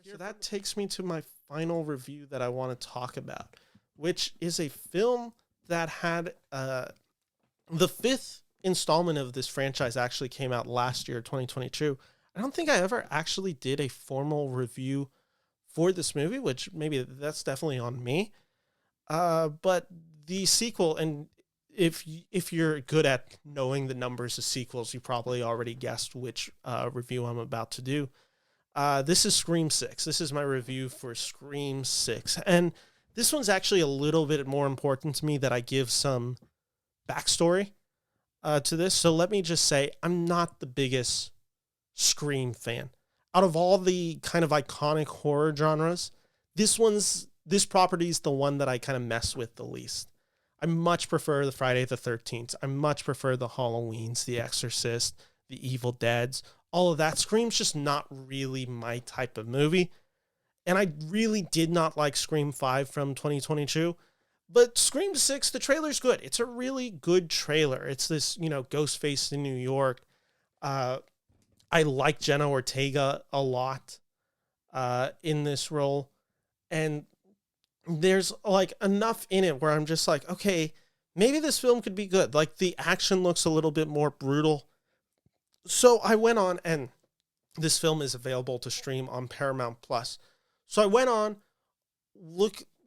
So that takes me to my final review that I want to talk about, which is a film that had the fifth installment of this franchise actually came out last year, 2022. I don't think I ever actually did a formal review for this movie, which maybe that's definitely on me. But the sequel, and if you're good at knowing the numbers of sequels, you probably already guessed which review I'm about to do. This is Scream 6. This is my review for Scream 6. And this one's actually a little bit more important to me that I give some backstory to this. So let me just say, I'm not the biggest Scream fan. Out of all the kind of iconic horror genres, this property is the one that I kind of mess with the least. I much prefer the Friday the 13th. I much prefer the Halloweens, the Exorcist, the Evil Deads, all of that. Scream's just not really my type of movie. And I really did not like Scream 5 from 2022. But Scream 6, the trailer's good. It's a really good trailer. It's this, Ghostface in New York. I like Jenna Ortega a lot in this role. And there's like enough in it where I'm just like, okay, maybe this film could be good. Like the action looks a little bit more brutal. So I went on, and this film is available to stream on Paramount Plus. So I went on,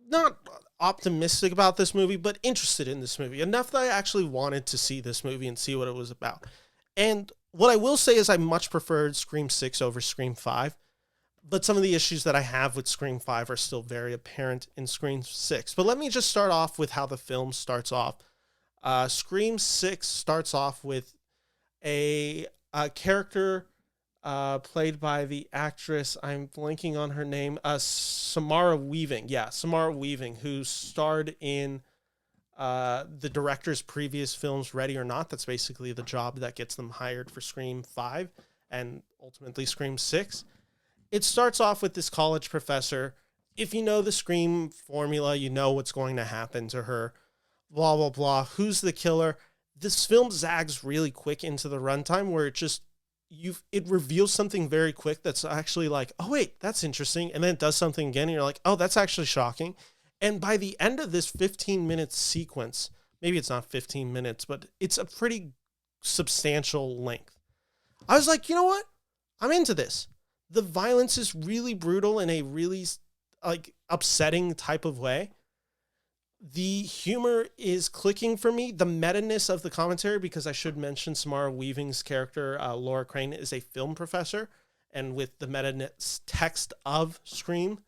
not optimistic about this movie, but interested in this movie enough that I actually wanted to see this movie and see what it was about. And what I will say is I much preferred Scream 6 over Scream 5. But some of the issues that I have with Scream 5 are still very apparent in Scream 6. But let me just start off with how the film starts off. Scream 6 starts off with a character played by the actress, I'm blanking on her name, Samara Weaving. Yeah, Samara Weaving, who starred in the director's previous films, Ready or Not. That's basically the job that gets them hired for Scream 5 and ultimately Scream 6. It starts off with this college professor. If you know the Scream formula, you know what's going to happen to her. Blah, blah, blah. Who's the killer? This film zags really quick into the runtime where it reveals something very quick that's actually like, oh, wait, that's interesting. And then it does something again, and you're like, oh, that's actually shocking. And by the end of this 15-minute sequence, maybe it's not 15 minutes, but it's a pretty substantial length. I was like, you know what? I'm into this. The violence is really brutal in a really upsetting type of way. The humor is clicking for me. The meta-ness of the commentary, because I should mention Samara Weaving's character, Laura Crane, is a film professor. And with the meta-ness text of Scream,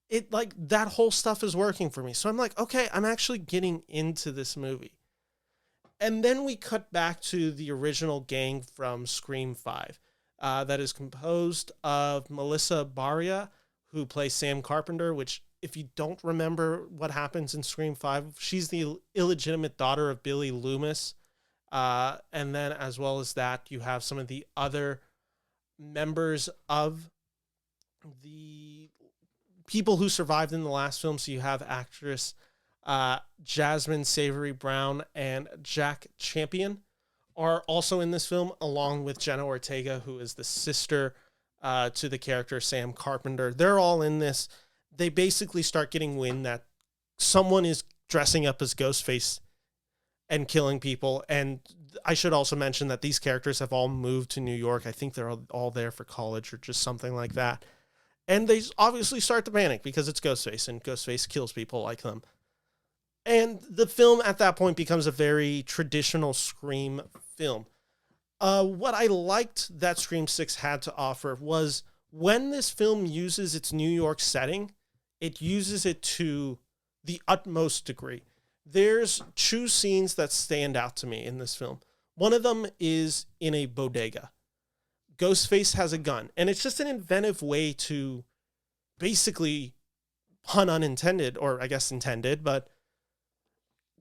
that whole stuff is working for me. So I'm like, okay, I'm actually getting into this movie. And then we cut back to the original gang from Scream 5. That is composed of Melissa Barria, who plays Sam Carpenter, which, if you don't remember what happens in Scream 5, she's the illegitimate daughter of Billy Loomis. And then as well as that, you have some of the other members of the people who survived in the last film. So you have actress Jasmine Savory Brown and Jack Champion are also in this film, along with Jenna Ortega, who is the sister to the character Sam Carpenter. They're all in this. They basically start getting wind that someone is dressing up as Ghostface and killing people. And I should also mention that these characters have all moved to New York. I think they're all there for college or just something like that. And they obviously start to panic because it's Ghostface, and Ghostface kills people like them. And the film at that point becomes a very traditional Scream film. What I liked that Scream 6 had to offer was when this film uses its New York setting, it uses it to the utmost degree. There's two scenes that stand out to me in this film. One of them is in a bodega. Ghostface has a gun, and it's just an inventive way to basically, pun unintended, or I guess intended, but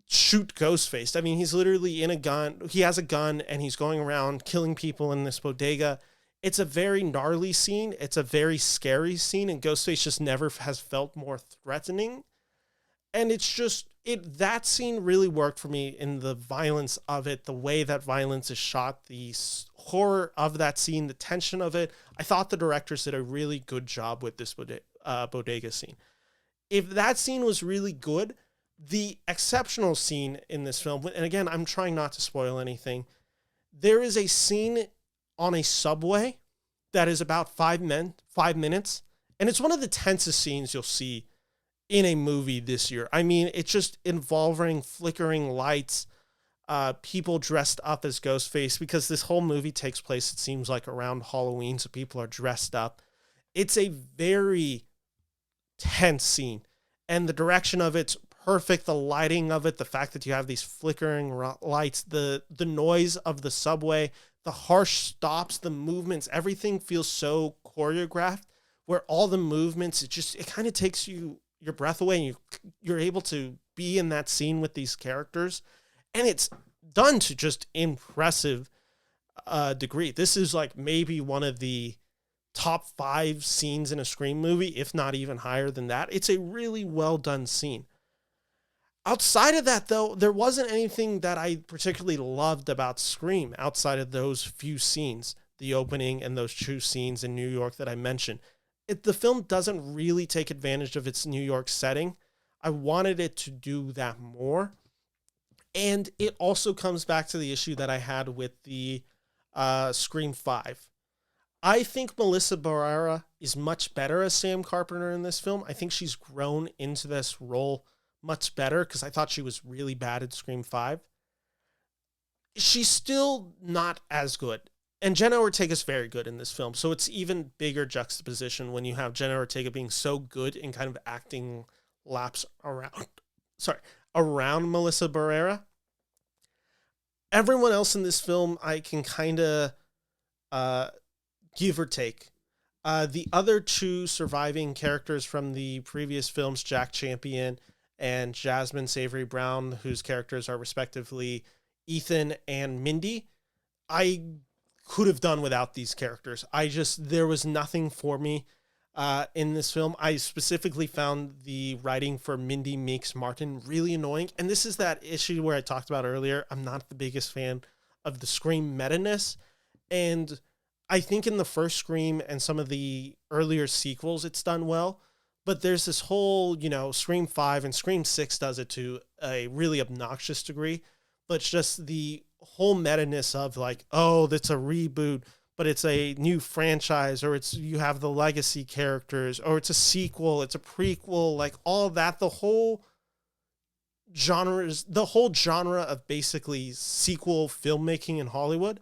shoot Ghostface. I mean, he's literally he has a gun, and he's going around killing people in this bodega. It's a very gnarly scene. It's a very scary scene, and Ghostface just never has felt more threatening. And it's just that scene really worked for me in the violence of it, the way that violence is shot, the horror of that scene, the tension of it. I thought the directors did a really good job with this bodega scene. If that scene was really good, the exceptional scene in this film, and again, I'm trying not to spoil anything, there is a scene on a subway that is about 5 minutes, and it's one of the tensest scenes you'll see in a movie this year. I mean, it's just involving flickering lights, people dressed up as Ghostface, because this whole movie takes place, it seems like, around Halloween, so people are dressed up. It's a very tense scene, and the direction of it's perfect. The lighting of it, the fact that you have these flickering lights, the noise of the subway, the harsh stops, the movements, everything feels so choreographed, where all the movements, it kind of takes your breath away, and you're able to be in that scene with these characters, and it's done to just impressive degree. This is like maybe one of the top 5 scenes in a Scream movie, if not even higher than that. It's a really well done scene. Outside of that, though, there wasn't anything that I particularly loved about Scream outside of those few scenes, the opening and those 2 scenes in New York that I mentioned. The film doesn't really take advantage of its New York setting. I wanted it to do that more. And it also comes back to the issue that I had with the Scream 5. I think Melissa Barrera is much better as Sam Carpenter in this film. I think she's grown into this role much better, because I thought she was really bad at Scream 5. She's still not as good. And Jenna Ortega's very good in this film. So it's even bigger juxtaposition when you have Jenna Ortega being so good in kind of acting laps around Melissa Barrera. Everyone else in this film, I can kind of give or take. The other 2 surviving characters from the previous films, Jack Champion and Jasmine Savory Brown, whose characters are respectively Ethan and Mindy, I could have done without these characters. There was nothing for me in this film. I specifically found the writing for Mindy Meeks Martin really annoying. And this is that issue where I talked about earlier. I'm not the biggest fan of the Scream meta-ness. And I think in the first Scream and some of the earlier sequels, it's done well. But there's this whole, Scream 5 and Scream 6 does it to a really obnoxious degree. But it's just the whole meta-ness of like, oh, that's a reboot, but it's a new franchise, or you have the legacy characters, or it's a sequel, it's a prequel, like all that, the whole genre of basically sequel filmmaking in Hollywood.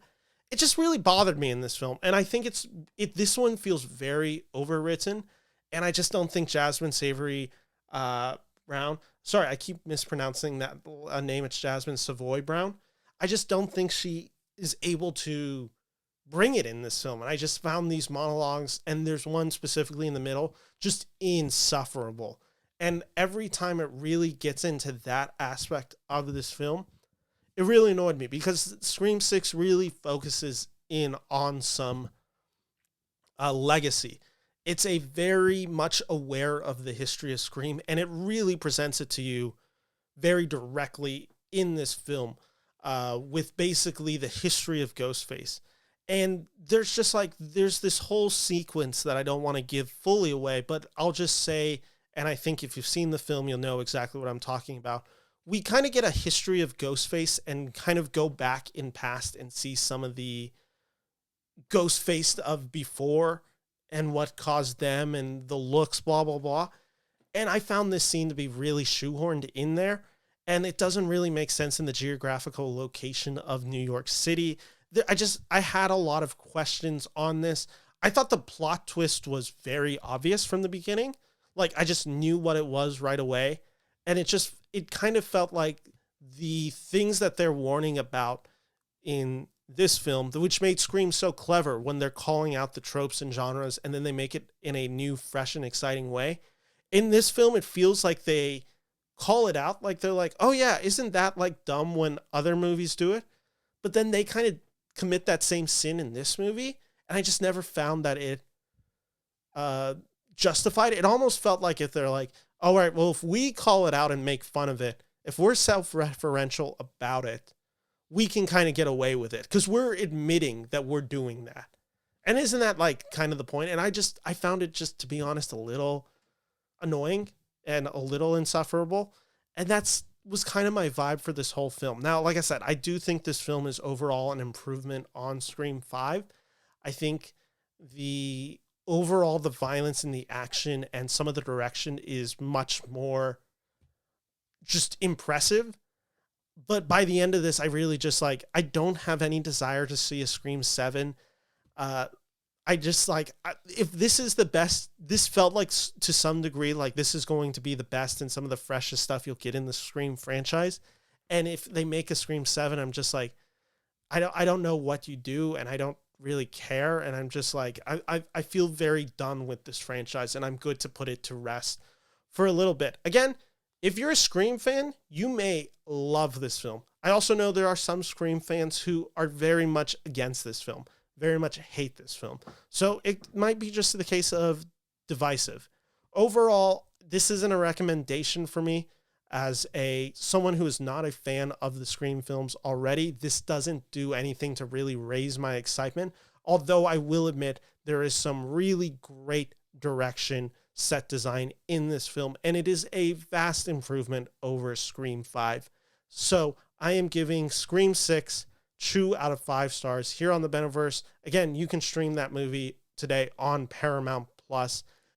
It just really bothered me in this film. And I think this one feels very overwritten. And I just don't think Jasmine Savory Brown, sorry, I keep mispronouncing that name. It's Jasmine Savoy Brown. I just don't think she is able to bring it in this film. And I just found these monologues, and there's one specifically in the middle, just insufferable. And every time it really gets into that aspect of this film, it really annoyed me, because Scream 6 really focuses in on some legacy. It's a very much aware of the history of Scream, and it really presents it to you very directly in this film, with basically the history of Ghostface. And there's this whole sequence that I don't want to give fully away, but I'll just say, and I think if you've seen the film, you'll know exactly what I'm talking about. We kind of get a history of Ghostface and kind of go back in past and see some of the Ghostface of before and what caused them and the looks, blah, blah, blah. And I found this scene to be really shoehorned in there, and it doesn't really make sense in the geographical location of New York City. I had a lot of questions on this. I thought the plot twist was very obvious from the beginning. Like, I just knew what it was right away. And it kind of felt like the things that they're warning about in this film, which made Scream so clever when they're calling out the tropes and genres, and then they make it in a new, fresh, and exciting way. In this film, it feels like they call it out. Like, they're like, oh yeah, isn't that like dumb when other movies do it? But then they kind of commit that same sin in this movie. And I just never found that it justified it. It almost felt like if they're like, all right, well, if we call it out and make fun of it, if we're self-referential about it, we can kind of get away with it because we're admitting that we're doing that. And isn't that like kind of the point? And I found it just, to be honest, a little annoying and a little insufferable. And that's was kind of my vibe for this whole film. Now, like I said, I do think this film is overall an improvement on Scream 5. I think the overall the violence and the action and some of the direction is much more just impressive. But by the end of this, I really just like, I don't have any desire to see a Scream 7. I just like, if this is the best, this felt like to some degree, like this is going to be the best and some of the freshest stuff you'll get in the Scream franchise. And if they make a Scream 7, I'm just like, I don't know what you do. And I don't really care. And I'm just like, I feel very done with this franchise and I'm good to put it to rest for a little bit. Again, if you're a Scream fan, you may love this film. I also know there are some Scream fans who are very much against this film, very much hate this film. So it might be just the case of divisive. Overall, this isn't a recommendation for me as someone who is not a fan of the Scream films already. This doesn't do anything to really raise my excitement. Although I will admit there is some really great direction, set design in this film, and it is a vast improvement over Scream 5. So I am giving Scream 6 2 out of 5 stars here on the Beneverse. Again, you can stream that movie today on Paramount Plus.